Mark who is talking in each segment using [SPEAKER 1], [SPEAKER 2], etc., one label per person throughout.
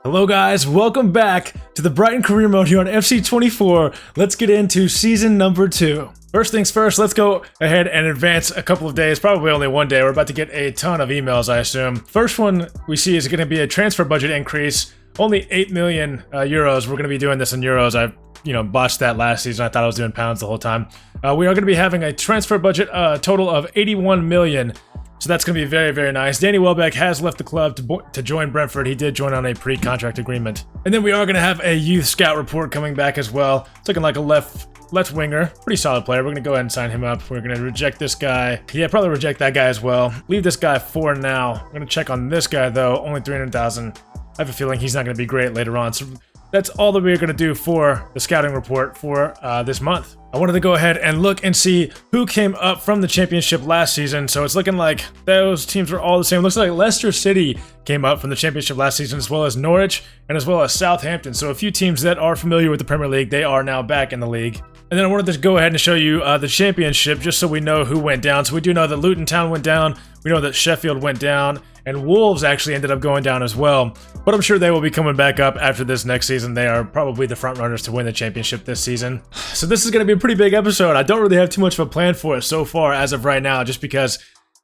[SPEAKER 1] Hello guys, welcome back to the Brighton career mode here on FC24. Let's get into season number 2. First things first, let's go ahead and advance a couple of days, probably only one day. We're about to get a ton of emails, I assume. First one we see is going to be a transfer budget increase, only 8 million euros. We're going to be doing this in euros. I botched that last season. I thought I was doing pounds the whole time. We are going to be having a transfer budget total of 81 million. So that's going to be very, very nice. Danny Welbeck has left the club to join Brentford. He did join on a pre-contract agreement. And then we are going to have a youth scout report coming back as well. It's looking like a left winger. Pretty solid player. We're going to go ahead and sign him up. We're going to reject this guy. Yeah, probably reject that guy as well. Leave this guy for now. We're going to check on this guy, though. Only 300,000. I have a feeling he's not going to be great later on. So that's all that we're going to do for the scouting report for this month. I wanted to go ahead and look and see who came up from the championship last season. So it's looking like those teams were all the same. It looks like Leicester City came up from the championship last season, as well as Norwich and as well as Southampton. So a few teams that are familiar with the Premier League, they are now back in the league. And then I wanted to go ahead and show you the championship just so we know who went down. So we do know that Luton Town went down. We know that Sheffield went down. And Wolves actually ended up going down as well. But I'm sure they will be coming back up after this next season. They are probably the front runners to win the championship this season. So this is going to be a pretty big episode. I don't really have too much of a plan for it so far as of right now, just because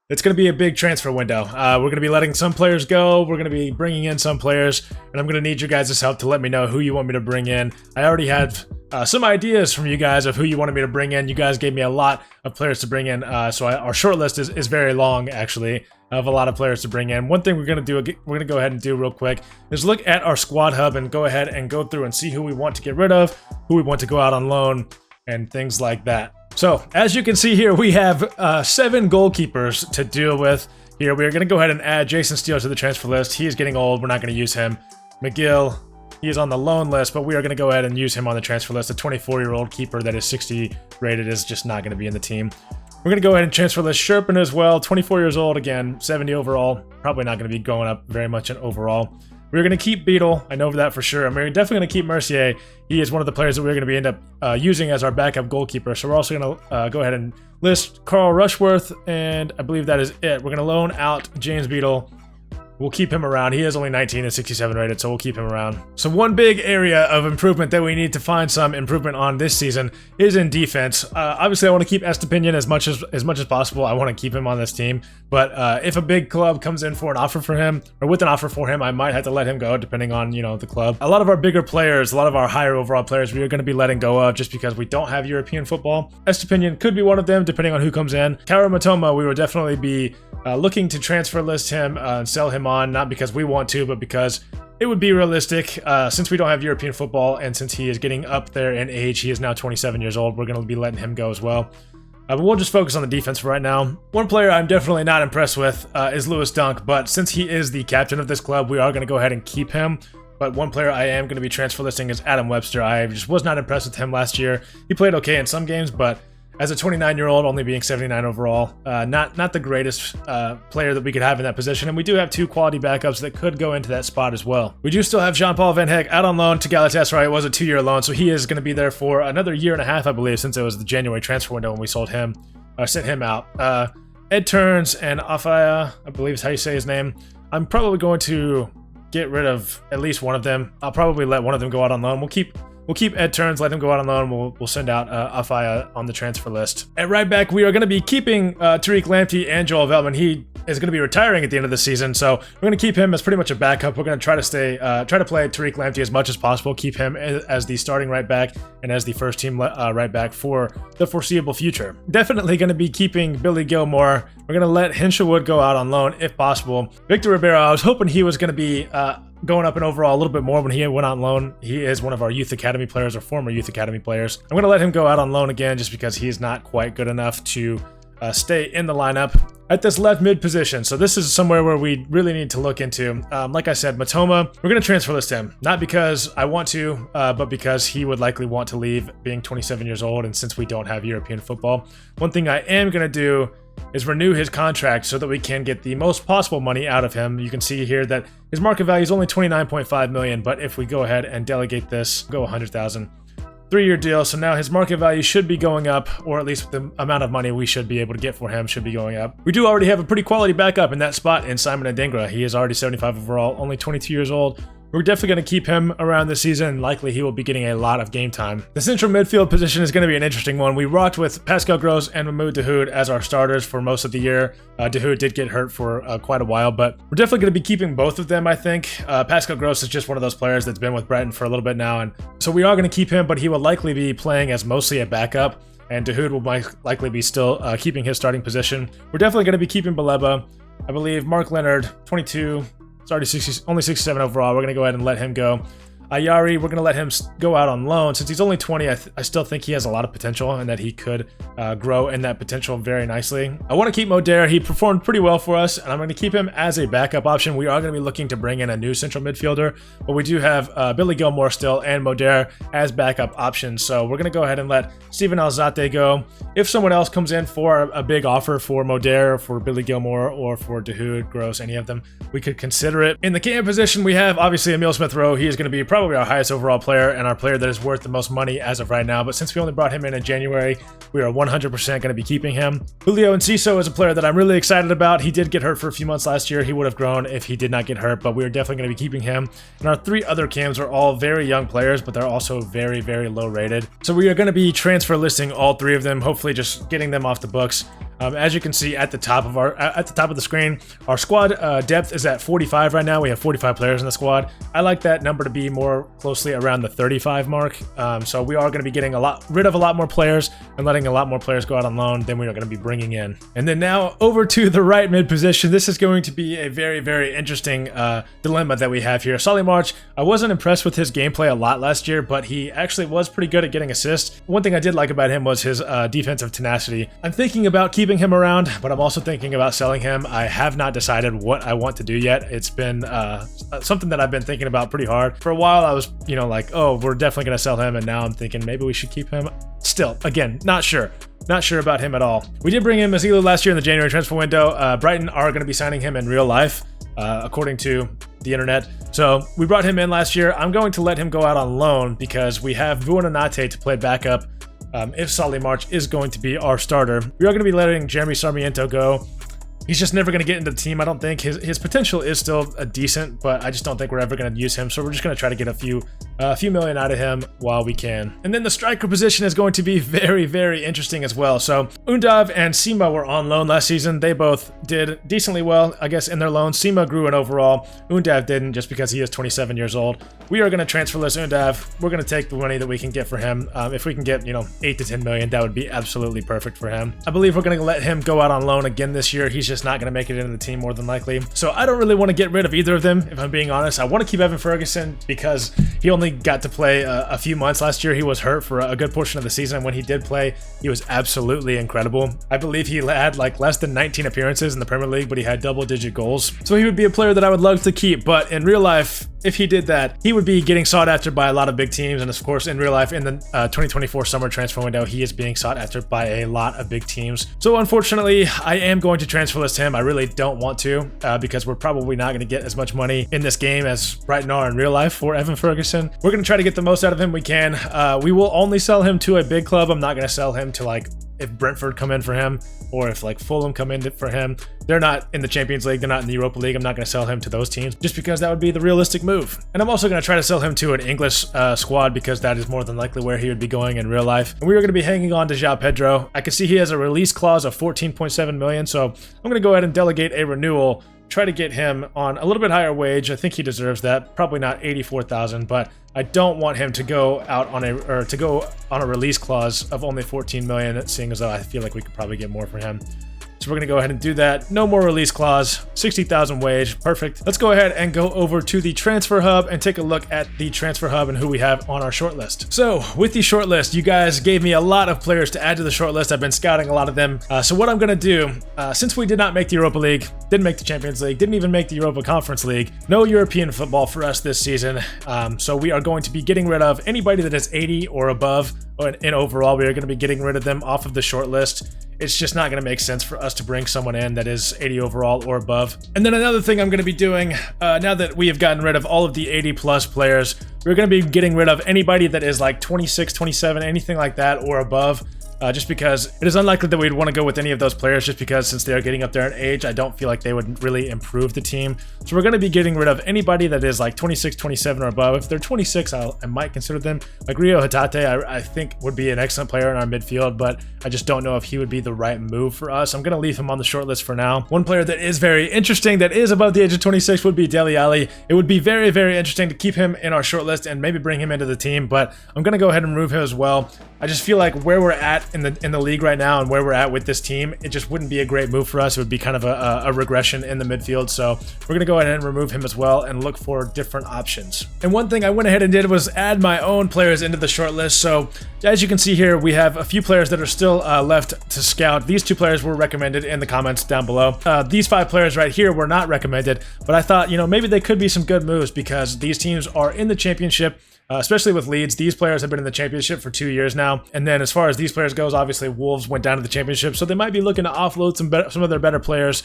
[SPEAKER 1] it's going to be a big transfer window. We're going to be letting some players go. We're going to be bringing in some players. And I'm going to need your guys' help to let me know who you want me to bring in. I already had some ideas from you guys of who you wanted me to bring in. You guys gave me a lot of players to bring in. So our short list is very long, actually, of a lot of players to bring in. One thing we're going to go ahead and do real quick is look at our squad hub and go ahead and go through and see who we want to get rid of, who we want to go out on loan, and things like that. So, as you can see here, we have 7 goalkeepers to deal with here. We are going to go ahead and add Jason Steele to the transfer list. He is getting old. We're not going to use him. McGill, he is on the loan list, but we are going to go ahead and use him on the transfer list. A 24-year-old keeper that is 60 rated is just not going to be in the team. We're going to go ahead and transfer list Sherpin as well. 24 years old, again, 70 overall. Probably not going to be going up very much in overall. We're going to keep Beadle. I know that for sure. And we're definitely going to keep Mercier. He is one of the players that we're going to end up using as our backup goalkeeper. So we're also going to go ahead and list Carl Rushworth, and I believe that is it. We're going to loan out James Beadle. We'll keep him around. He is only 19 and 67 rated, so we'll keep him around. So one big area of improvement that we need to find some improvement on this season is in defense. Obviously, I want to keep Estepinian as much as possible. I want to keep him on this team. But if a big club comes in for an offer for him, or with an offer for him, I might have to let him go, depending on, the club. A lot of our bigger players, a lot of our higher overall players, we are going to be letting go of just because we don't have European football. Estepinian could be one of them, depending on who comes in. Kaoru Matoma, we will definitely be looking to transfer list him and sell him on, not because we want to, but because it would be realistic. Since we don't have European football and since he is getting up there in age, he is now 27 years old, we're going to be letting him go as well. But we'll just focus on the defense for right now. One player I'm definitely not impressed with is Lewis Dunk, but since he is the captain of this club, we are going to go ahead and keep him. But one player I am going to be transfer listing is Adam Webster. I just was not impressed with him last year. He played okay in some games, but as a 29-year-old, only being 79 overall, not the greatest player that we could have in that position. And we do have 2 quality backups that could go into that spot as well. We do still have Jean-Paul Van Heck out on loan to Galatasaray. It was a 2-year loan, so he is going to be there for another year and a half, I believe, since it was the January transfer window when we sold him, or sent him out. Ed Turns and Afaya, I believe is how you say his name. I'm probably going to get rid of at least one of them. I'll probably let one of them go out on loan. We'll keep Ed Turns, let him go out on loan. We'll send out Afaya on the transfer list. At right back, we are going to be keeping Tariq Lamptey and Joel Veltman. He is going to be retiring at the end of the season, so we're going to keep him as pretty much a backup. We're going to try to play Tariq Lamptey as much as possible, keep him as the starting right back and as the first team right back for the foreseeable future. Definitely going to be keeping Billy Gilmore. We're going to let Hinshelwood go out on loan if possible. Victor Ribeiro, I was hoping he was going to be going up in overall a little bit more when he went on loan. He is one of our youth academy players, or former youth academy players. I'm going to let him go out on loan again just because he is not quite good enough to stay in the lineup at this left mid position. So this is somewhere where we really need to look into. Like I said, Matoma, we're going to transfer list him. Not because I want to, but because he would likely want to leave being 27 years old, and since we don't have European football. One thing I am going to do is renew his contract so that we can get the most possible money out of him. You can see here that his market value is only 29.5 million, but if we go ahead and delegate this, go 100,000. 3-year deal, so now his market value should be going up, or at least the amount of money we should be able to get for him should be going up. We do already have a pretty quality backup in that spot in Simon Adingra. He is already 75 overall, only 22 years old. we're definitely going to keep him around this season, and likely he will be getting a lot of game time. The central midfield position is going to be an interesting one. We rocked with Pascal Gross and Mahmoud Dahoud as our starters for most of the year. Dahoud did get hurt for quite a while, but we're definitely going to be keeping both of them, I think. Pascal Gross is just one of those players that's been with Brighton for a little bit now, and so we are going to keep him, but he will likely be playing as mostly a backup, and Dahoud will likely be still keeping his starting position. We're definitely going to be keeping Baleba. I believe Mark Leonard, 22, only 67 overall. We're going to go ahead and let him go. Ayari, we're going to let him go out on loan. Since he's only 20, I still think he has a lot of potential and that he could grow in that potential very nicely. I want to keep Moder. He performed pretty well for us, and I'm going to keep him as a backup option. We are going to be looking to bring in a new central midfielder, but we do have Billy Gilmore still and Moder as backup options. So we're going to go ahead and let Steven Alzate go. If someone else comes in for a big offer for Moder, for Billy Gilmore, or for Dahoud, Gross, any of them, we could consider it. In the cam position, we have obviously Emile Smith-Rowe. He is going to be probably our highest overall player and our player that is worth the most money as of right now, but since we only brought him in January, we are 100% going to be keeping him. Julio Enciso is a player that I'm really excited about. He did get hurt for a few months last year. He would have grown if he did not get hurt, but we are definitely going to be keeping him. And our three other cams are all very young players, but they're also very, very low rated. So we are going to be transfer listing all three of them, hopefully just getting them off the books. As you can see at the top of the screen, our squad depth is at 45 right now. We have 45 players in the squad. I like that number to be more closely around the 35 mark. So we are going to be getting rid of a lot more players and letting a lot more players go out on loan than we are going to be bringing in. And then now over to the right mid position. This is going to be a very, very interesting dilemma that we have here. Solly March, I wasn't impressed with his gameplay a lot last year, but he actually was pretty good at getting assists. One thing I did like about him was his defensive tenacity. I'm thinking about keeping him around, but I'm also thinking about selling him. I have not decided what I want to do yet. It's been something that I've been thinking about pretty hard. For a while, I was, like, oh, we're definitely going to sell him, and now I'm thinking maybe we should keep him. Still, again, not sure. Not sure about him at all. We did bring in Mazilu last year in the January transfer window. Brighton are going to be signing him in real life, according to the internet. So we brought him in last year. I'm going to let him go out on loan because we have Buonanotte to play backup. If Solly March is going to be our starter, we are going to be letting Jeremy Sarmiento go. He's just never going to get into the team, I don't think. His potential is still decent, but I just don't think we're ever going to use him. So we're just going to try to get a few million out of him while we can. And then the striker position is going to be very, very interesting as well. So Undav and Sima were on loan last season. They both did decently well, I guess, in their loans. Sima grew in overall. Undav didn't, just because he is 27 years old. We are going to transfer list Undav. We're going to take the money that we can get for him. If we can get, 8 to 10 million, that would be absolutely perfect for him. I believe we're going to let him go out on loan again this year. He's just not going to make it into the team more than likely. So I don't really want to get rid of either of them, if I'm being honest. I want to keep Evan Ferguson because he only got to play a few months last year. He was hurt for a good portion of the season. When he did play, he was absolutely incredible. I believe he had less than 19 appearances in the Premier League, but he had double-digit goals. So he would be a player that I would love to keep, but in real life, if he did that, he would be getting sought after by a lot of big teams. And of course, in real life, in the 2024 summer transfer window, he is being sought after by a lot of big teams. So unfortunately, I am going to transfer list him. I really don't want to because we're probably not going to get as much money in this game as Brighton are in real life for Evan Ferguson. We're going to try to get the most out of him we can. We will only sell him to a big club. I'm not going to sell him to if Brentford come in for him or if Fulham come in for him. They're not in the Champions League. They're not in the Europa League. I'm not going to sell him to those teams just because that would be the realistic move. And I'm also going to try to sell him to an English squad because that is more than likely where he would be going in real life. And we are going to be hanging on to João Pedro. I can see he has a release clause of 14.7 million. So I'm going to go ahead and delegate a renewal, try to get him on a little bit higher wage. I think he deserves that. Probably not 84,000, but I don't want him to go out on a release clause of only 14 million, seeing as though I feel like we could probably get more for him. So we're going to go ahead and do that. No more release clause, 60,000 wage. Perfect. Let's go ahead and go over to the transfer hub and take a look at the transfer hub and who we have on our short list. So with the short list, you guys gave me a lot of players to add to the short list. I've been scouting a lot of them. So what I'm going to do, since we did not make the Europa League, didn't make the Champions League, didn't even make the Europa Conference League, no European football for us this season. So we are going to be getting rid of anybody that is 80 or above in overall. We are going to be getting rid of them off of the short list. It's just not going to make sense for us to bring someone in that is 80 overall or above. And then another thing I'm going to be doing, now that we have gotten rid of all of the 80 plus players, we're going to be getting rid of anybody that is 26, 27, anything like that or above. just because it is unlikely that we'd want to go with any of those players just because since they're getting up there in age, I don't feel like they would really improve the team. So we're going to be getting rid of anybody that is like 26, 27 or above. If they're 26, I might consider them. Like Rio Hatate, I think would be an excellent player in our midfield, but I just don't know if he would be the right move for us. I'm going to leave him on the short list for now. One player that is very interesting that is above the age of 26 would be Dele Alli. It would be very, very interesting to keep him in our short list and maybe bring him into the team, but I'm going to go ahead and remove him as well. I just feel like where we're at in the league right now and where we're at with this team, it just wouldn't be a great move for us. It would be kind of a regression in the midfield. So we're going to go ahead and remove him as well and look for different options. And one thing I went ahead and did was add my own players into the short list. So as you can see here, we have a few players that are still left to scout. These 2 players were recommended in the comments down below. These 5 players right here were not recommended, but I thought, you know, maybe they could be some good moves because these teams are in the championship. Especially with Leeds, these players have been in the championship for 2 years now. And then as far as these players goes, obviously Wolves went down to the championship, so they might be looking to offload some of their better players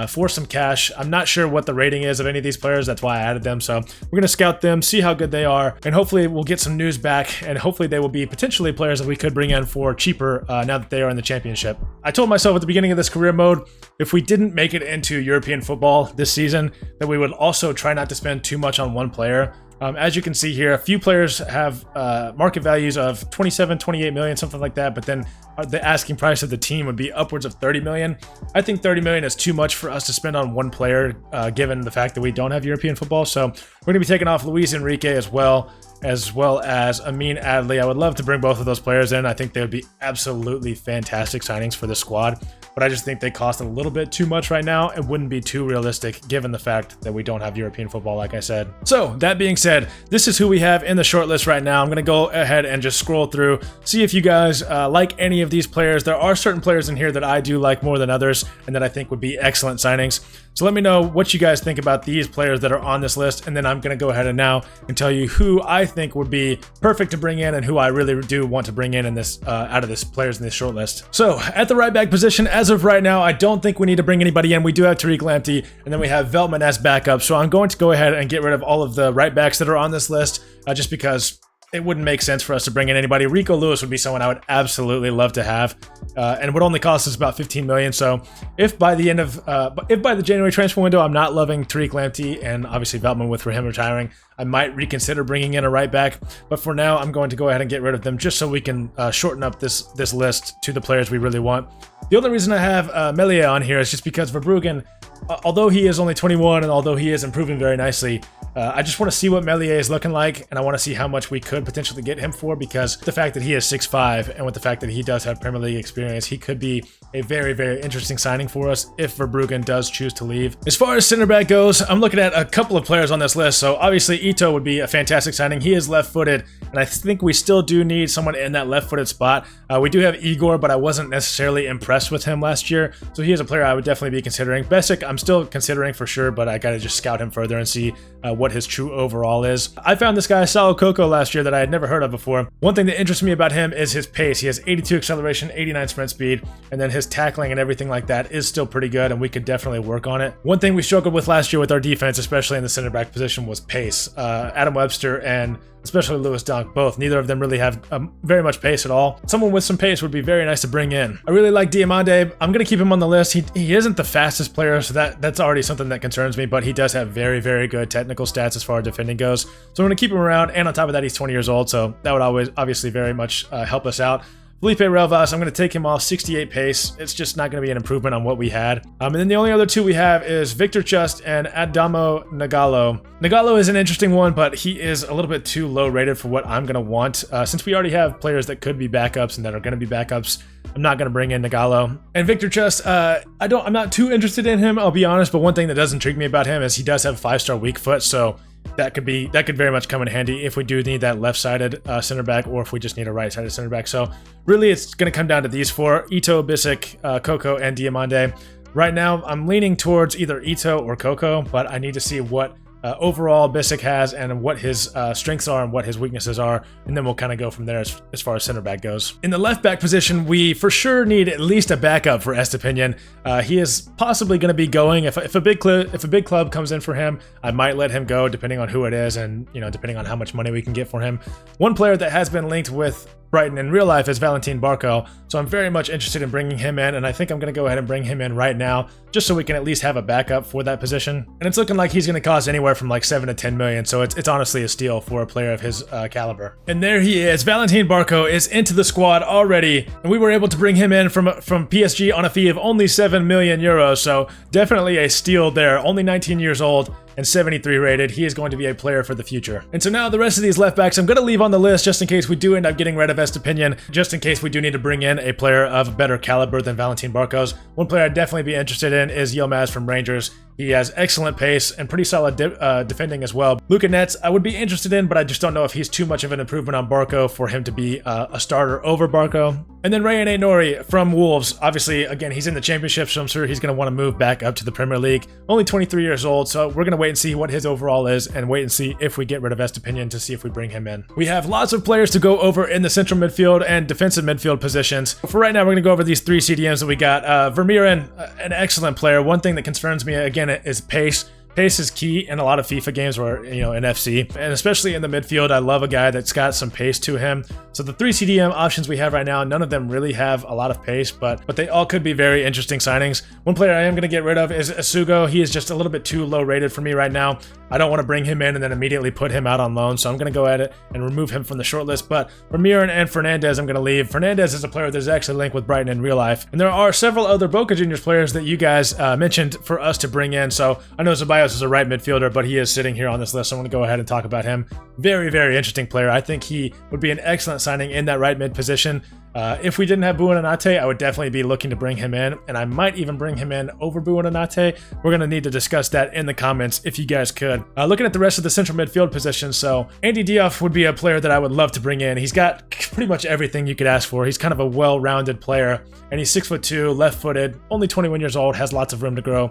[SPEAKER 1] for some cash. I'm not sure what the rating is of any of these players. That's why I added them. So we're going to scout them, see how good they are, and hopefully we'll get some news back, and hopefully they will be potentially players that we could bring in for cheaper now that they are in the championship. I told myself at the beginning of this career mode, if we didn't make it into European football this season, that we would also try not to spend too much on one player. As you can see here, a few players have market values of 27, 28 million, something like that, but then the asking price of the team would be upwards of 30 million. I think 30 million is too much for us to spend on one player, given the fact that we don't have European football. So we're going to be taking off Luis Enrique as well as Amin Adli. I would love to bring both of those players in. I think they would be absolutely fantastic signings for the squad, but I just think they cost a little bit too much right now. It wouldn't be too realistic given the fact that we don't have European football, like I said. So that being said, this is who we have in the short list right now. I'm going to go ahead and just scroll through, see if you guys like any of these players. There are certain players in here that I do like more than others and that I think would be excellent signings. So let me know what you guys think about these players that are on this list, and then I'm going to go ahead and now and tell you who I think would be perfect to bring in and who I really do want to bring in this out of this players in this short list. So at the right back position, as of right now, I don't think we need to bring anybody in. We do have Tariq Lamptey, and then we have Veltman as backup. So I'm going to go ahead and get rid of all of the right backs that are on this list, just because it wouldn't make sense for us to bring in anybody. Rico Lewis would be someone I would absolutely love to have, and would only cost us about 15 million. So if by the end of, if by the January transfer window, I'm not loving Tariq Lamptey and obviously Veltman with him retiring, I might reconsider bringing in a right back. But for now, I'm going to go ahead and get rid of them just so we can shorten up this list to the players we really want. The only reason I have Meslier on here is just because Verbruggen, although he is only 21 and although he is improving very nicely, I just want to see what Meslier is looking like, and I want to see how much we could potentially get him for, because the fact that he is 6'5", and with the fact that he does have Premier League experience, he could be a very, very interesting signing for us if Verbruggen does choose to leave. As far as center back goes, I'm looking at a couple of players on this list. So obviously Ito would be a fantastic signing. He is left-footed, and I think we still do need someone in that left-footed spot. We do have Igor, but I wasn't necessarily impressed with him last year, so he is a player I would definitely be considering. Besic, I'm still considering for sure, but I gotta just scout him further and see what his true overall is. I found this guy Sao Coco last year that I had never heard of before. One thing that interests me about him is his pace. He has 82 acceleration, 89 sprint speed, and then his tackling and everything like that is still pretty good, and we could definitely work on it. One thing we struggled with last year with our defense, especially in the center back position, was pace. Adam Webster and especially Lewis Dunk, both. Neither of them really have very much pace at all. Someone with some pace would be very nice to bring in. I really like Diamande. I'm going to keep him on the list. He isn't the fastest player, so that's already something that concerns me, but he does have very, very good technical stats as far as defending goes. So I'm going to keep him around, and on top of that, he's 20 years old, so that would always obviously very much help us out. Felipe Relvas, I'm going to take him off 68 pace. It's just not going to be an improvement on what we had. And then the only other two we have is Victor Just and Adamo Nagalo. Nagalo is an interesting one, but he is a little bit too low rated for what I'm going to want. Since we already have players that could be backups and that are going to be backups, I'm not going to bring in Nagalo. And Victor Just, I'm not too interested in him, I'll be honest, but one thing that does intrigue me about him is he does have a 5-star weak foot, so that could very much come in handy if we do need that left-sided center back, or if we just need a right-sided center back. So really, it's going to come down to these four: Ito, Bisic, Coco, and Diamande. Right now, I'm leaning towards either Ito or Coco, but I need to see what overall Bisic has and what his strengths are and what his weaknesses are, and then we'll kind of go from there as far as center back goes. In the left back position, we for sure need at least a backup for Estepinian. He is possibly going to be going. If a big club comes in for him, I might let him go depending on who it is and depending on how much money we can get for him. One player that has been linked with Brighton in real life is Valentin Barco, so I'm very much interested in bringing him in, and I think I'm going to go ahead and bring him in right now, just so we can at least have a backup for that position. And it's looking like he's going to cost anywhere from like 7 to 10 million, so it's honestly a steal for a player of his caliber. And there he is. Valentin Barco is into the squad already, and we were able to bring him in from PSG on a fee of only 7 million euros, so definitely a steal there. Only 19 years old and 73 rated. He is going to be a player for the future. And so now the rest of these left backs I'm going to leave on the list just in case we do end up getting rid of Estepinian, just in case we do need to bring in a player of better caliber than Valentin Barco's. One player I'd definitely be interested in is Yilmaz from Rangers. He has excellent pace and pretty solid defending as well. Luka Netz, I would be interested in, but I just don't know if he's too much of an improvement on Barco for him to be a starter over Barco. And then Ryan Nori from Wolves. Obviously, again, he's in the championship, so I'm sure he's going to want to move back up to the Premier League. Only 23 years old, so we're going to wait and see what his overall is and wait and see if we get rid of Estepinian to see if we bring him in. We have lots of players to go over in the central midfield and defensive midfield positions. For right now, we're going to go over these 3 CDMs that we got. Vermeeren, an excellent player. One thing that concerns me, again, is pace. Pace is key in a lot of FIFA games or, in FC, and especially in the midfield. I love a guy that's got some pace to him. So the 3 CDM options we have right now, none of them really have a lot of pace, but they all could be very interesting signings. One player I am going to get rid of is Asugo. He is just a little bit too low rated for me right now. I don't want to bring him in and then immediately put him out on loan, so I'm going to go at it and remove him from the short list. But Vermeeren and Fernandez I'm going to leave. Fernandez is a player that's actually linked with Brighton in real life. And there are several other Boca Juniors players that you guys mentioned for us to bring in. So I know Ceballos is a right midfielder, but he is sitting here on this list, so I'm going to go ahead and talk about him. Very, very interesting player. I think he would be an excellent signing in that right mid position. If we didn't have Buonanotte, I would definitely be looking to bring him in, and I might even bring him in over Buonanotte. We're going to need to discuss that in the comments if you guys could. Looking at the rest of the central midfield positions, so Andy Diop would be a player that I would love to bring in. He's got pretty much everything you could ask for. He's kind of a well-rounded player, and he's 6'2", left-footed, only 21 years old, has lots of room to grow.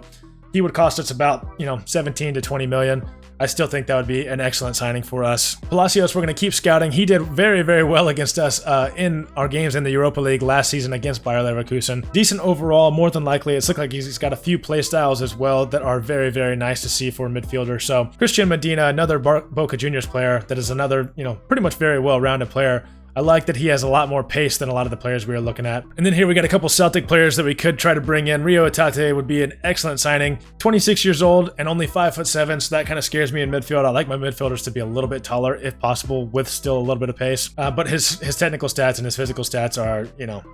[SPEAKER 1] He would cost us about, 17 to 20 million. I still think that would be an excellent signing for us. Palacios, we're going to keep scouting. He did very, very well against us in our games in the Europa League last season against Bayer Leverkusen. Decent overall, more than likely. It's looked like he's got a few play styles as well that are very, very nice to see for a midfielder. So Christian Medina, another Boca Juniors player that is another, pretty much very well-rounded player. I like that he has a lot more pace than a lot of the players we are looking at. And then here we got a couple Celtic players that we could try to bring in. Rio Hatate would be an excellent signing. 26 years old and only 5'7", so that kind of scares me in midfield. I like my midfielders to be a little bit taller if possible, with still a little bit of pace. But his technical stats and his physical stats are,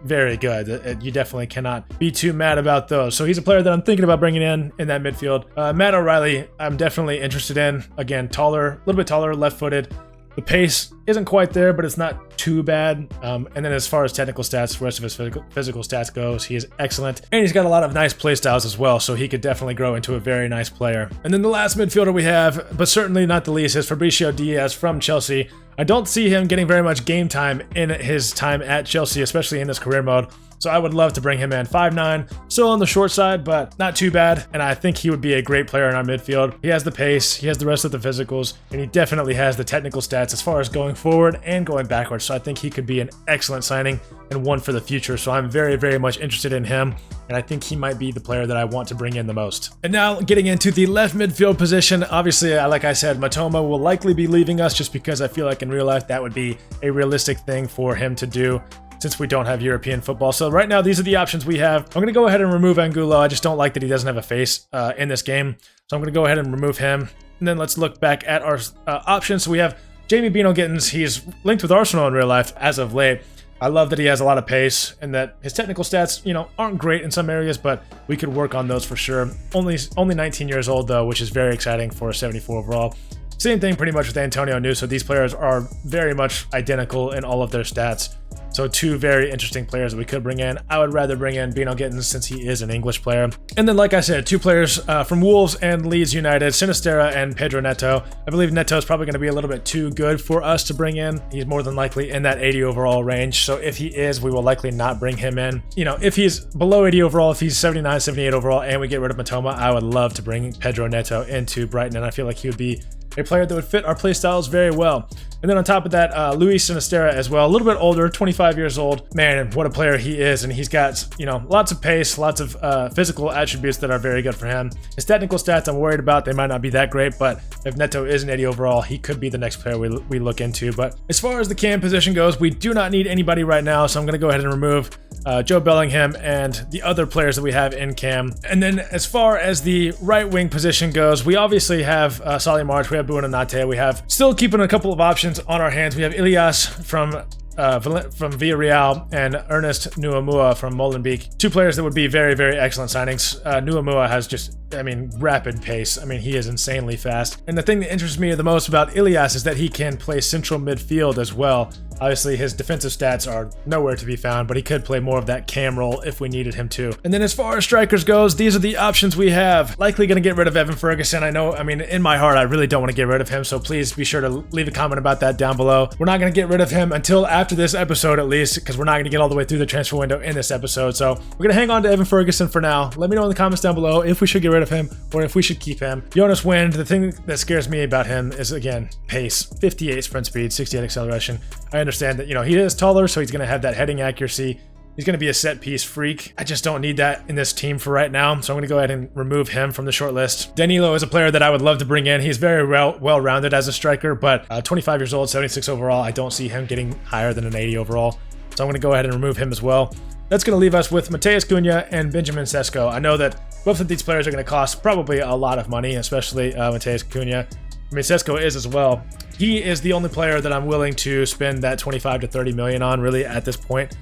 [SPEAKER 1] very good. You definitely cannot be too mad about those. So he's a player that I'm thinking about bringing in that midfield. Matt O'Reilly, I'm definitely interested in. Again, taller, a little bit taller, left-footed. The pace isn't quite there, but it's not too bad. And then as far as technical stats, the rest of his physical stats goes, he is excellent. And he's got a lot of nice play styles as well, so he could definitely grow into a very nice player. And then the last midfielder we have, but certainly not the least, is Fabricio Diaz from Chelsea. I don't see him getting very much game time in his time at Chelsea, especially in this career mode. So I would love to bring him in. 5'9", still on the short side, but not too bad. And I think he would be a great player in our midfield. He has the pace, he has the rest of the physicals, and he definitely has the technical stats as far as going forward and going backwards. So I think he could be an excellent signing and one for the future. So I'm very, very much interested in him. And I think he might be the player that I want to bring in the most. And now getting into the left midfield position, obviously, like I said, Matoma will likely be leaving us just because I feel like in real life that would be a realistic thing for him to do, since we don't have European football. So right now, these are the options we have. I'm going to go ahead and remove Angulo. I just don't like that he doesn't have a face in this game. So I'm going to go ahead and remove him. And then let's look back at our options. So we have Jamie Bino Gittins. He's linked with Arsenal in real life as of late. I love that he has a lot of pace and that his technical stats, aren't great in some areas, but we could work on those for sure. Only 19 years old, though, which is very exciting for a 74 overall. Same thing pretty much with Antonio Nuso. These players are very much identical in all of their stats. So 2 very interesting players that we could bring in. I would rather bring in Bino Gittins since he is an English player. And then, like I said, 2 players from Wolves and Leeds United, Sinistera and Pedro Neto. I believe Neto is probably going to be a little bit too good for us to bring in. He's more than likely in that 80 overall range. So if he is, we will likely not bring him in. If he's below 80 overall, if he's 79, 78 overall, and we get rid of Matoma, I would love to bring Pedro Neto into Brighton. And I feel like he would be a player that would fit our play styles very well. And then on top of that, Luis Sinisterra as well, a little bit older, 25 years old. Man, what a player he is. And he's got, you know, lots of pace, lots of physical attributes that are very good for him. His technical stats I'm worried about. They might not be that great, but if Neto is an 80 overall, he could be the next player we look into. But as far as the cam position goes, we do not need anybody right now, so I'm going to go ahead and remove Joe Bellingham and the other players that we have in cam. And then as far as the right wing position goes, we obviously have Solly March, we have Buonanotte, we have still keeping a couple of options on our hands. We have Ilias from Villarreal and Ernest Nuamua from Molenbeek. Two players that would be very, very excellent signings. Nuamua has just, I mean, rapid pace. I mean, he is insanely fast. And the thing that interests me the most about Ilias is that he can play central midfield as well. Obviously, his defensive stats are nowhere to be found, but he could play more of that cam role if we needed him to. And then as far as strikers goes, these are the options we have. Likely going to get rid of Evan Ferguson. I know, I mean, in my heart, I really don't want to get rid of him, so please be sure to leave a comment about that down below. We're not going to get rid of him until after this episode, at least, because we're not going to get all the way through the transfer window in this episode. So we're going to hang on to Evan Ferguson for now. Let me know in the comments down below if we should get rid of him or if we should keep him. Jonas Wind, the thing that scares me about him is, again, pace. 58 sprint speed, 68 acceleration. I understand that, you know, he is taller, so he's going to have that heading accuracy. He's going to be a set piece freak. I just don't need that in this team for right now, so I'm going to go ahead and remove him from the short list. Danilo is a player that I would love to bring in. He's very well-rounded as a striker, but 25 years old, 76 overall. I don't see him getting higher than an 80 overall, so I'm going to go ahead and remove him as well. That's going to leave us with Mateus Cunha and Benjamin Sesko. I know that both of these players are going to cost probably a lot of money, especially Mateus Cunha. I mean, Sesko is as well. He is the only player that I'm willing to spend that 25 to 30 million on, really, at this point.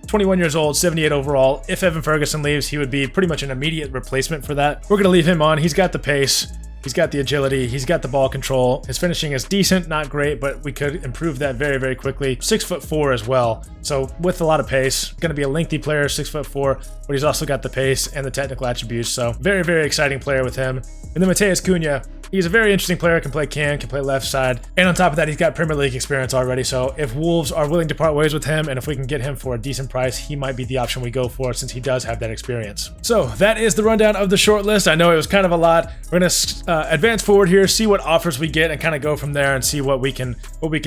[SPEAKER 1] 21 years old, 78 overall. If Evan Ferguson leaves, he would be pretty much an immediate replacement for that. We're going to leave him on. He's got the pace. He's got the agility. He's got the ball control. His finishing is decent, not great, but we could improve that very, very quickly. 6'4" as well. So with a lot of pace, going to be a lengthy player, 6'4", but he's also got the pace and the technical attributes. So very, very exciting player with him. And then Mateus Cunha, he's a very interesting player, can play left side. And on top of that, he's got Premier League experience already. So if Wolves are willing to part ways with him, and if we can get him for a decent price, he might be the option we go for since he does have that experience. So that is the rundown of the short list. I know it was kind of a lot. We're going to advance forward here, see what offers we get, and kind of go from there and see what we can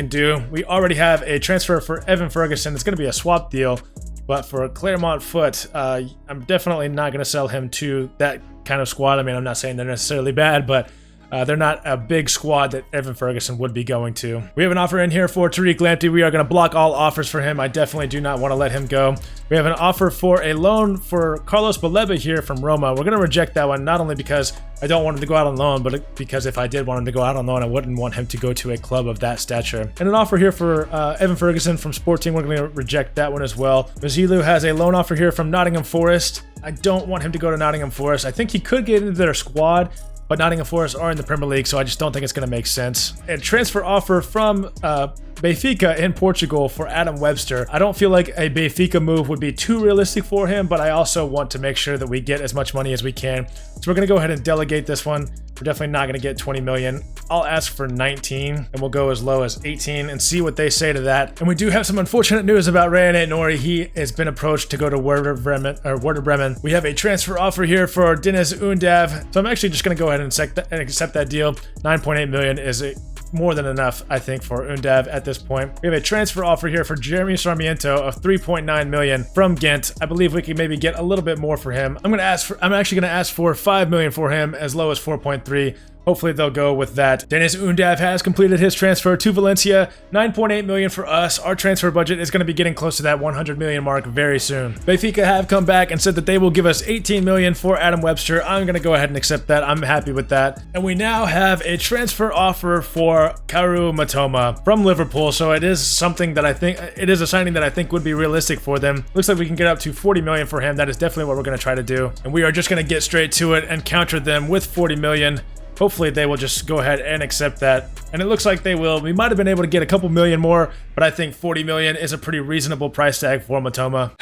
[SPEAKER 1] do. We already have a transfer for Evan Ferguson. It's going to be a swap deal, but for Claremont Foot, I'm definitely not going to sell him to that kind of squad. I mean, I'm not saying they're necessarily bad, but they're not a big squad that Evan Ferguson would be going to. We have an offer in here for Tariq Lamptey. We are going to block all offers for him. I definitely do not want to let him go. We have an offer for a loan for Carlos Baleba here from Roma. We're going to reject that one, not only because I don't want him to go out on loan, but because if I did want him to go out on loan, I wouldn't want him to go to a club of that stature. And an offer here for Evan Ferguson from Sporting. We're going to reject that one as well. Mazilu has a loan offer here from Nottingham Forest. I don't want him to go to Nottingham Forest. I think he could get into their squad, but Nottingham Forest are in the Premier League, so I just don't think it's going to make sense. A transfer offer from Benfica in Portugal for Adam Webster. I don't feel like a Benfica move would be too realistic for him, but I also want to make sure that we get as much money as we can. So we're going to go ahead and delegate this one. We're definitely not going to get 20 million. I'll ask for 19, and we'll go as low as 18 and see what they say to that. And we do have some unfortunate news about Ryan Nori. He has been approached to go to Werder Bremen. We have a transfer offer here for Dennis Undav. So I'm actually just going to go ahead and accept that deal. 9.8 million is more than enough, I think, for Undav at this point. We have a transfer offer here for Jeremy Sarmiento of 3.9 million from Ghent. I believe we can maybe get a little bit more for him. I'm actually going to ask for 5 million for him, as low as 4.3. Hopefully they'll go with that. Dennis Undav has completed his transfer to Valencia. 9.8 million for us. Our transfer budget is going to be getting close to that 100 million mark very soon. Benfica have come back and said that they will give us 18 million for Adam Webster. I'm going to go ahead and accept that. I'm happy with that. And we now have a transfer offer for Karu Matoma from Liverpool. So it is something that it is a signing that I think would be realistic for them. Looks like we can get up to 40 million for him. That is definitely what we're going to try to do. And we are just going to get straight to it and counter them with 40 million. Hopefully they will just go ahead and accept that. And it looks like they will. We might have been able to get a couple million more, but I think 40 million is a pretty reasonable price tag for Matoma.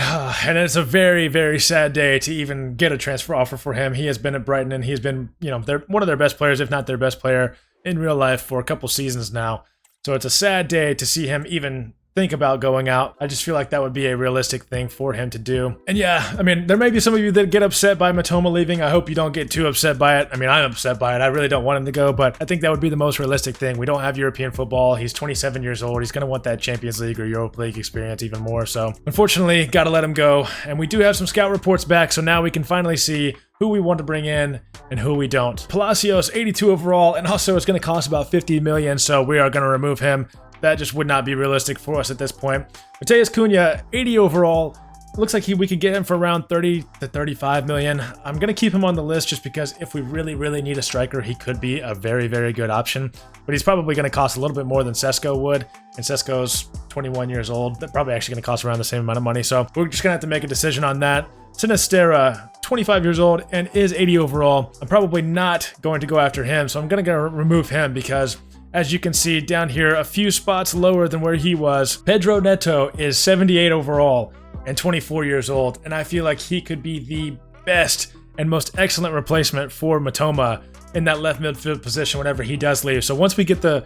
[SPEAKER 1] And it's a very, very sad day to even get a transfer offer for him. He has been at Brighton and he's been, you know, they're one of their best players, if not their best player in real life for a couple seasons now. So it's a sad day to see him even think about going out. I just feel like that would be a realistic thing for him to do. And yeah, I mean, there may be some of you that get upset by Mitoma leaving. I hope you don't get too upset by it. I mean, I'm upset by it. I really don't want him to go, but I think that would be the most realistic thing. We don't have European football. He's 27 years old. He's going to want that Champions League or Europa League experience even more. So unfortunately, got to let him go. And we do have some scout reports back, so now we can finally see who we want to bring in and who we don't. Palacios, 82 overall, and also it's going to cost about 50 million, so we are going to remove him. That just would not be realistic for us at this point. Mateus Cunha, 80 overall. Looks like we could get him for around 30 to 35 million. I'm going to keep him on the list just because if we really need a striker, he could be a very good option. But he's probably going to cost a little bit more than Sesko would. And Sesko's 21 years old. That's probably actually going to cost around the same amount of money. So we're just going to have to make a decision on that. Sinistera, 25 years old and is 80 overall. I'm probably not going to go after him. So I'm going to remove him because, as you can see down here, a few spots lower than where he was, Pedro Neto is 78 overall and 24 years old, and I feel like he could be the best and most excellent replacement for Mitoma in that left midfield position whenever he does leave. So once we get the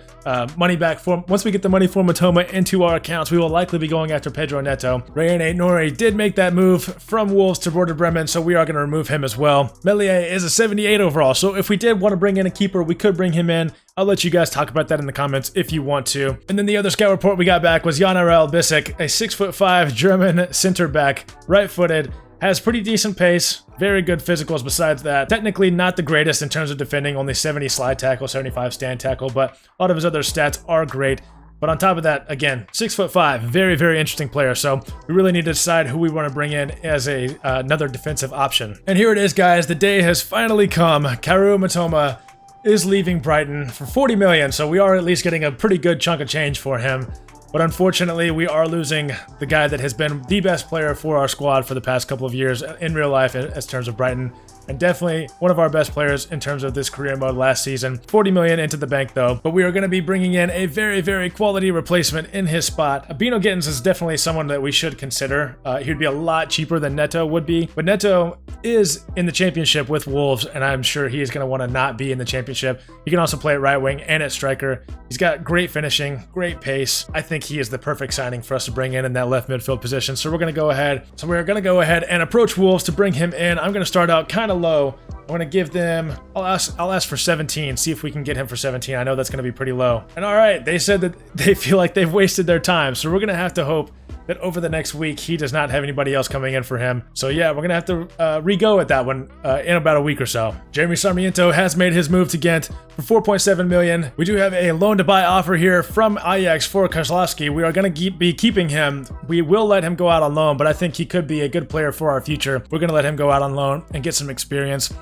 [SPEAKER 1] money for Mitoma into our accounts, we will likely be going after Pedro Neto. Rayane Nori did make that move from Wolves to Werder Bremen, so we are going to remove him as well. Meslier is a 78 overall, so if we did want to bring in a keeper, we could bring him in. I'll let you guys talk about that in the comments if you want to. And then the other scout report we got back was Jan-Arel Bissek, a 6'5" German center back, right-footed, has pretty decent pace, very good physicals besides that. Technically not the greatest in terms of defending, only 70 slide tackle, 75 stand tackle, but a lot of his other stats are great. But on top of that, again, 6'5", very interesting player. So we really need to decide who we want to bring in as another defensive option. And here it is, guys. The day has finally come. Kaoru Mitoma is leaving Brighton for 40 million, so we are at least getting a pretty good chunk of change for him. But unfortunately, we are losing the guy that has been the best player for our squad for the past couple of years in real life as terms of Brighton. And definitely one of our best players in terms of this career mode last season. 40 million into the bank though. But we are going to be bringing in a very quality replacement in his spot. Bino Gittins is definitely someone that we should consider. He'd be a lot cheaper than Neto would be. But Neto is in the championship with Wolves, and I'm sure he is going to want to not be in the championship. He can also play at right wing and at striker. He's got great finishing, great pace. I think he is the perfect signing for us to bring in that left midfield position. So we're going to go ahead and approach Wolves to bring him in. I'm going to start out kind of low. I'm going to give them, I'll ask for 17, see if we can get him for 17. I know that's going to be pretty low. And all right, they said that they feel like they've wasted their time. So we're going to have to hope that over the next week, he does not have anybody else coming in for him. So yeah, we're going to have to re-go at that one in about a week or so. Jeremy Sarmiento has made his move to Ghent for 4.7 million. We do have a loan to buy offer here from Ajax for Kozlowski. We are going to be keeping him. We will let him go out on loan, but I think he could be a good player for our future. We're going to let him go out on loan and get some experience.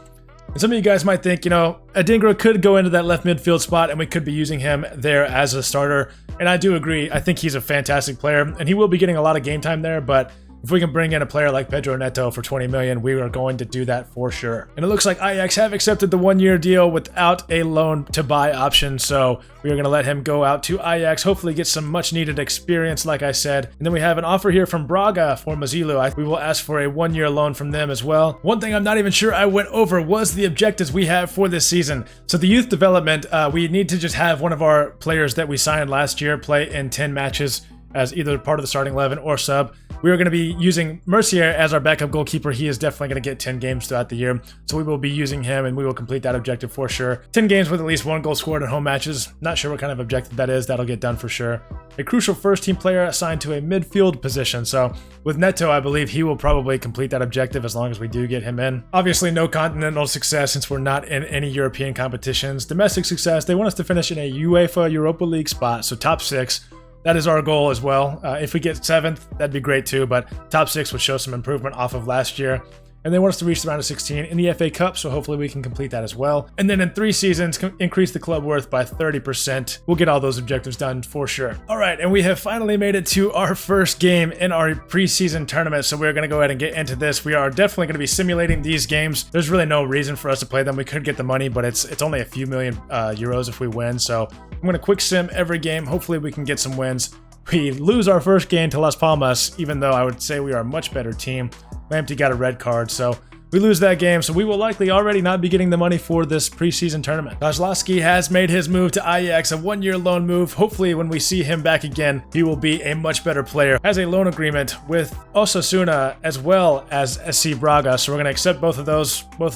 [SPEAKER 1] And some of you guys might think, you know, Adingra could go into that left midfield spot and we could be using him there as a starter. And I do agree. I think he's a fantastic player and he will be getting a lot of game time there, but if we can bring in a player like Pedro Neto for 20 million, we are going to do that for sure. And it looks like Ajax have accepted the one-year deal without a loan to buy option. So we are going to let him go out to Ajax, hopefully get some much needed experience, like I said. And then we have an offer here from Braga for Mazilu. We will ask for a one-year loan from them as well. One thing I'm not even sure I went over was the objectives we have for this season. So the youth development, we need to just have one of our players that we signed last year play in 10 matches as either part of the starting 11 or sub. We are going to be using Mercier as our backup goalkeeper. He is definitely going to get 10 games throughout the year. So we will be using him and we will complete that objective for sure. 10 games with at least 1 goal scored in home matches. Not sure what kind of objective that is. That'll get done for sure. A crucial first team player assigned to a midfield position. So with Neto, I believe he will probably complete that objective as long as we do get him in. Obviously no continental success since we're not in any European competitions. Domestic success, they want us to finish in a UEFA Europa League spot. So top 6. That is our goal as well. If we get 7th, that'd be great too, but top 6 would show some improvement off of last year. And they want us to reach the round of 16 in the FA Cup, so hopefully we can complete that as well. And then in 3 seasons, increase the club worth by 30%. We'll get all those objectives done for sure. All right, and we have finally made it to our first game in our preseason tournament, so we're going to go ahead and get into this. We are definitely going to be simulating these games. There's really no reason for us to play them. We could get the money, but it's only a few million euros if we win, so I'm going to quick sim every game. Hopefully we can get some wins. We lose our first game to Las Palmas, even though I would say we are a much better team. Lamptey got a red card, so We lose that game, so we will likely already not be getting the money for this preseason tournament. Kozlowski has made his move to Ajax, a one-year loan move. Hopefully, when we see him back again, he will be a much better player. Has a loan agreement with Osasuna as well as SC Braga, so we're going to accept both of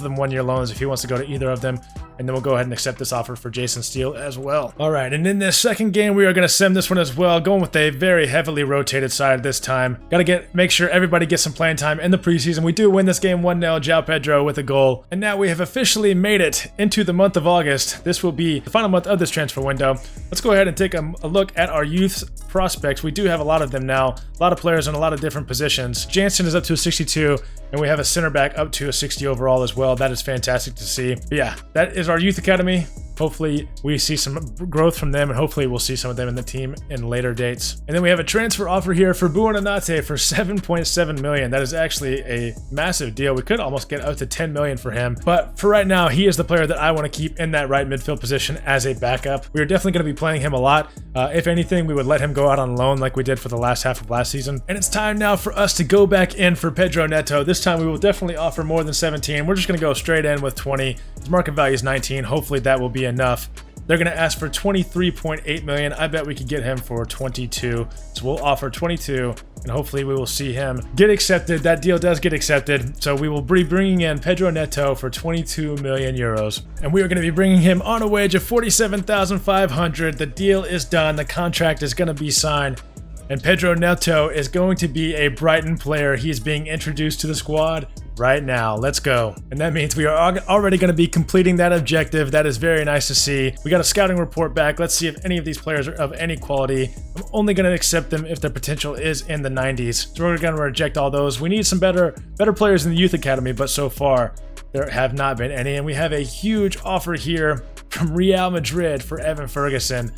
[SPEAKER 1] them one-year loans if he wants to go to either of them. And then we'll go ahead and accept this offer for Jason Steele as well. All right, and in this second game, we are going to sim this one as well, going with a very heavily rotated side this time. Got to make sure everybody gets some playing time in the preseason. We do win this game 1-0, João Pedro with a goal. And now we have officially made it into the month of August. This will be the final month of this transfer window. Let's go ahead and take a look at our youth prospects. We do have a lot of them now, a lot of players in a lot of different positions. Jansen is up to a 62, and we have a center back up to a 60 overall as well. That is fantastic to see. But yeah, that is our youth academy. Hopefully we see some growth from them, and hopefully we'll see some of them in the team in later dates. And then we have a transfer offer here for Buonanotte for 7.7 million. That is actually a massive deal. We could almost get up to 10 million for him, but for right now, he is the player that I want to keep in that right midfield position as a backup. We are definitely going to be playing him a lot. If anything, we would let him go out on loan like we did for the last half of last season. And it's time now for us to go back in for Pedro Neto. This time we will definitely offer more than 17. We're just going to go straight in with 20. His market value is 19. Hopefully that will be enough. They're going to ask for 23.8 million. I bet we could get him for 22. So we'll offer 22, and hopefully we will see him get accepted. That deal does get accepted. So we will be bringing in Pedro Neto for 22 million euros. And we are going to be bringing him on a wage of 47,500. The deal is done. The contract is going to be signed. And Pedro Neto is going to be a Brighton player. He is being introduced to the squad right now. Let's go. And that means we are already going to be completing that objective. That is very nice to see. We got a scouting report back. Let's see if any of these players are of any quality. I'm only going to accept them if their potential is in the 90s. So we're going to reject all those. We need some better players in the youth academy, but so far there have not been any. And we have a huge offer here from Real Madrid for Evan Ferguson.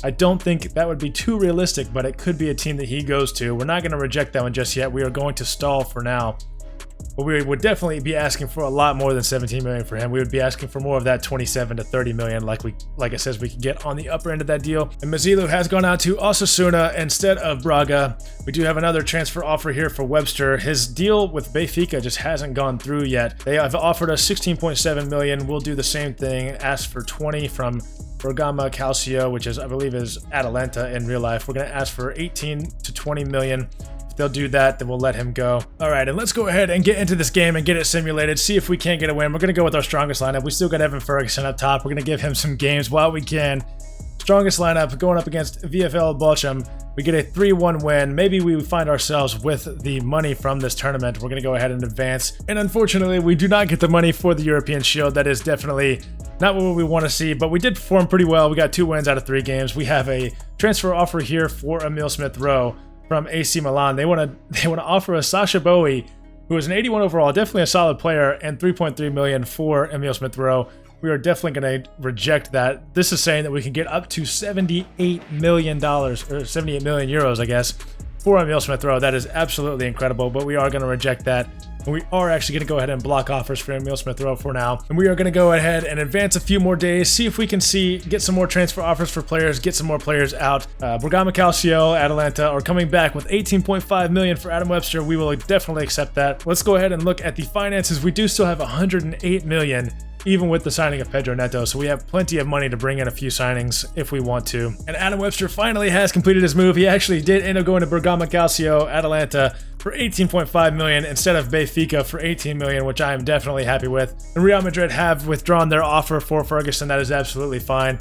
[SPEAKER 1] I don't think that would be too realistic, but it could be a team that he goes to. We're not going to reject that one just yet. We are going to stall for now. But we would definitely be asking for a lot more than 17 million for him. We would be asking for more of that 27 to 30 million like I said, we could get on the upper end of that deal. And Mazilu has gone out to Osasuna instead of Braga. We do have another transfer offer here for Webster. His deal with Benfica just hasn't gone through yet. They have offered us 16.7 million. We'll do the same thing, ask for 20 from Bergamo Calcio, which is, I believe, is Atalanta in real life. We're going to ask for 18 to 20 million. If they'll do that, then we'll let him go. All right, and let's go ahead and get into this game and get it simulated, see if we can't get a win. We're going to go with our strongest lineup. We still got Evan Ferguson up top. We're going to give him some games while we can. Strongest lineup going up against VfL Bochum. We get a 3-1 win. Maybe we find ourselves with the money from this tournament. We're going to go ahead and advance. And unfortunately, we do not get the money for the European Shield. That is definitely not what we want to see, but we did perform pretty well. We got 2 wins out of 3 games. We have a transfer offer here for Emil Smith-Rowe from AC Milan. They want to offer us Sasha Bowie, who is an 81 overall, definitely a solid player, and 3.3 million for Emil Smith-Rowe. We are definitely going to reject that. This is saying that we can get up to $78 million, or 78 million euros, I guess, for Emil Smith-Rowe. That is absolutely incredible, but we are going to reject that. And we are actually going to go ahead and block offers for Emil Smith-Rowe for now. And we are going to go ahead and advance a few more days, see if we can get some more transfer offers for players, get some more players out. Bergamo Calcio, Atalanta are coming back with 18.5 million for Adam Webster. We will definitely accept that. Let's go ahead and look at the finances. We do still have 108 million. Even with the signing of Pedro Neto, so we have plenty of money to bring in a few signings if we want to. And Adam Webster finally has completed his move. He actually did end up going to Bergamo Calcio, Atalanta, for 18.5 million instead of Benfica for 18 million, which I am definitely happy with. And Real Madrid have withdrawn their offer for Ferguson. That is absolutely fine.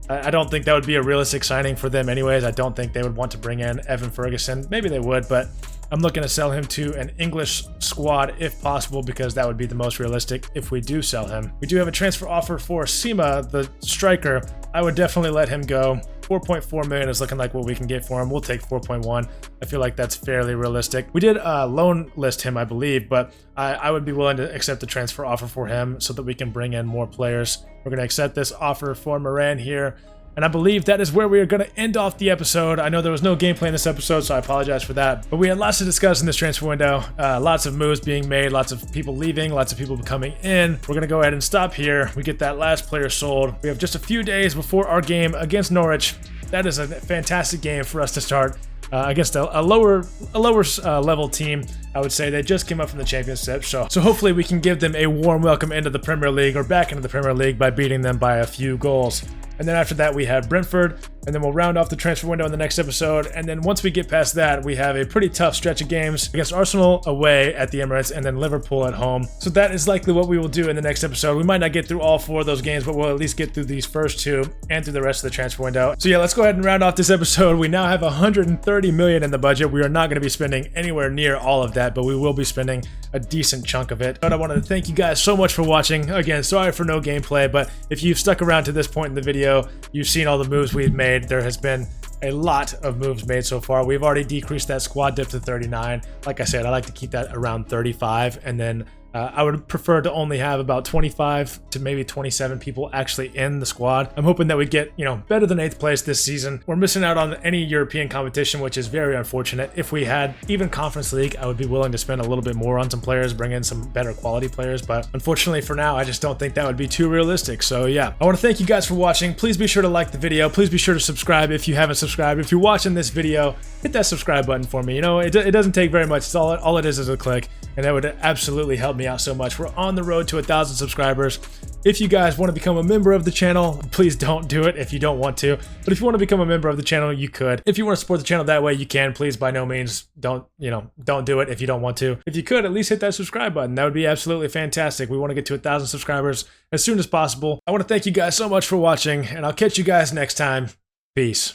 [SPEAKER 1] I don't think that would be a realistic signing for them anyways. I don't think they would want to bring in Evan Ferguson. Maybe they would, but I'm looking to sell him to an English squad if possible, because that would be the most realistic if we do sell him. We do have a transfer offer for Sima, the striker. I would definitely let him go. 4.4 million is looking like what we can get for him. We'll take 4.1. I feel like that's fairly realistic. We did loan list him, I believe, but I would be willing to accept the transfer offer for him so that we can bring in more players. We're going to accept this offer for Moran here. And I believe that is where we are going to end off the episode. I know there was no gameplay in this episode, so I apologize for that. But we had lots to discuss in this transfer window. Lots of moves being made, lots of people leaving, lots of people coming in. We're going to go ahead and stop here. We get that last player sold. We have just a few days before our game against Norwich. That is a fantastic game for us to start. against a lower level team. I would say they just came up from the championship, so hopefully we can give them a warm welcome into the Premier League, or back into the Premier League, by beating them by a few goals. And then after that, we have Brentford, and then we'll round off the transfer window in the next episode. And then once we get past that, we have a pretty tough stretch of games against Arsenal away at the Emirates, and then Liverpool at home. So that is likely what we will do in the next episode. We might not get through all 4 of those games, but we'll at least get through these first 2 and through the rest of the transfer window. So yeah, let's go ahead and round off this episode. We now have 130 million in the budget. We are not going to be spending anywhere near all of that, but we will be spending a decent chunk of it. But I wanted to thank you guys so much for watching. Again, sorry for no gameplay, but if you've stuck around to this point in the video, you've seen all the moves we've made. There has been a lot of moves made so far. We've already decreased that squad depth to 39. Like I said, I like to keep that around 35, and then I would prefer to only have about 25 to maybe 27 people actually in the squad. I'm hoping that we get, better than 8th place this season. We're missing out on any European competition, which is very unfortunate. If we had even Conference League, I would be willing to spend a little bit more on some players, bring in some better quality players. But unfortunately for now, I just don't think that would be too realistic. So yeah, I want to thank you guys for watching. Please be sure to like the video. Please be sure to subscribe if you haven't subscribed. If you're watching this video, hit that subscribe button for me. It doesn't take very much. It's all it is a click, and that would absolutely help me out so much. We're on the road to 1,000 subscribers. If you guys want to become a member of the channel, please don't do it if you don't want to. But if you want to become a member of the channel, you could. If you want to support the channel that way, you can. Please, by no means, don't do it if you don't want to. If you could, at least hit that subscribe button. That would be absolutely fantastic. We want to get to 1,000 subscribers as soon as possible. I want to thank you guys so much for watching, and I'll catch you guys next time. Peace.